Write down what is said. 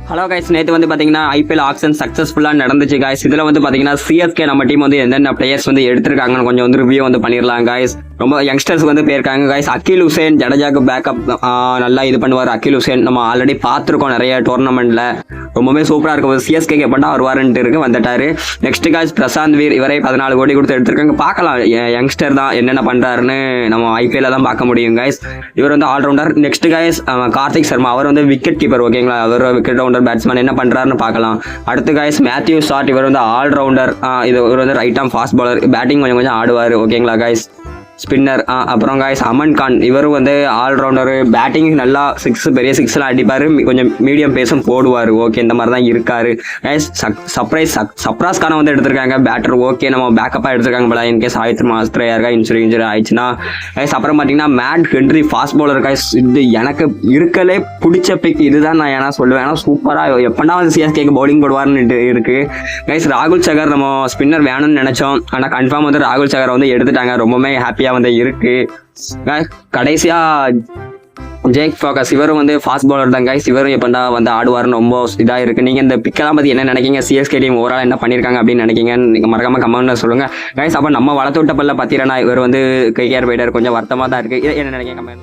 Hello guys, நேற்று வந்து பார்த்தீங்கன்னா ஐபிஎல் ஆக்ஷன் சக்ஸஸ்ஃபுல்லாக நடந்துச்சு கைஸ். இதில் வந்து பார்த்தீங்கன்னா சிஎஸ்கே நம்ம டீம் வந்து என்னென்ன பிளேயர்ஸ் வந்து எடுத்திருக்காங்கன்னு கொஞ்சம் வந்து ரிவ்யூ வந்து பண்ணிடலாம் கைஸ். ரொம்ப யங்ஸ்டர்ஸ் வந்து போயிருக்காங்க கைஸ். அகில் ஹுசேன் ஜடேஜாக்கு பேக்கப் நல்லா இது பண்ணுவார். அகில் ஹுசேன் நம்ம ஆல்ரெடி பார்த்துருக்கோம் நிறைய டோர்னமெண்ட்டில். ரொம்பவே சூப்பராக இருக்கும். சிஎஸ்கேக்கு எப்படா வருவாருன்ட்டு இருக்கு, வந்துட்டாரு. நெக்ஸ்ட் கைஸ் பிரசாந்த் வீர், இவரே 14 கோடி கொடுத்து எடுத்திருக்காங்க. பார்க்கலாம், யங்ஸ்டர் தான் என்னென்ன பண்ணுறாருன்னு நம்ம ஐபிஎல்ல தான் பார்க்க முடியும் கைஸ். இவர் வந்து allrounder. Next guys Karthik Sharma, அவர் வந்து விக்கெட் கீப்பர். ஓகேங்களா, அவர் விக்கெட் ரவுண்டர் பேட்ஸ்மேன். என்ன பண்ணுறாருன்னு பார்க்கலாம். அடுத்து கைஸ் மேத்யூ ஷாட், இவர் வந்து ஆல்ரவுண்டர். இவர் வந்து ரைட் ஆம் ஃபாஸ்ட் பாலர். பேட்டிங் கொஞ்சம் கொஞ்சம் ஆடுவார். ஓகேங்களா கைஸ், ஸ்பின்னர். அப்புறம் கைஸ் அமன் கான், இவரும் வந்து ஆல்ரவுண்டரு. பேட்டிங் நல்லா பெரிய சிக்ஸ்லாம் அடிப்பார். கொஞ்சம் மீடியம் பேஸும் போடுவார். ஓகே, இந்த மாதிரி தான் இருக்காரு கைஸ். சப்ராஸ் கானை வந்து எடுத்திருக்காங்க பேட்டர். ஓகே, நம்ம பேக்கப்பாக எடுத்திருக்காங்க போல இன்கேஸ் ஆயிரத்தி மாஸ்டர் யாருக்கா இன்ஜுரி ஆயிடுச்சுன்னா கைஸ். அப்புறம் பார்த்தீங்கன்னா mat Henry fast bowler guys. இது எனக்கு இருக்கலே பிடிச்ச பிக் இதுதான் நான் ஏன்னா சொல்லுவேன். ஏன்னா சூப்பராக எப்படா வந்து சிஎஸ்கேக்கு பவுலிங் போடுவார்னு இருக்கு கைஸ். ராகுல் சகர் நம்ம ஸ்பின்னர் வேணும்னு நினைச்சோம், ஆனால் கன்ஃபார்ம் வந்து ராகுல் சகர் வந்து எடுத்துட்டாங்க. ரொம்பவே ஹாப்பி வந்து இருக்கு. கடைசியா ஜேக் ஃபோகஸ், இவரும் வந்து ஃபாஸ்ட் பவுலர் தான் கைஸ். இவரும் எப்படா வந்து ஆடுவார்னு ரொம்ப இதாக இருக்கு. நீங்க இந்த பிக்கெல்லாம் பத்தி என்ன நினைக்கிங்க? சிஎஸ்கே டீம் ஓவரால் என்ன பண்ணியிருக்காங்க அப்படின்னு நினைக்கிங்க? நீங்க மறக்காம கமெண்ட்ல சொல்லுங்க கைஸ். அப்போ நம்ம வளர்த்து விட்ட பல்ல பார்த்தீங்கன்னா இவர் வந்து கேஆர் போயிட்டார். கொஞ்சம் வருத்தமாக தான் இருக்கு. என்ன நினைக்கிங்க கமெண்ட்?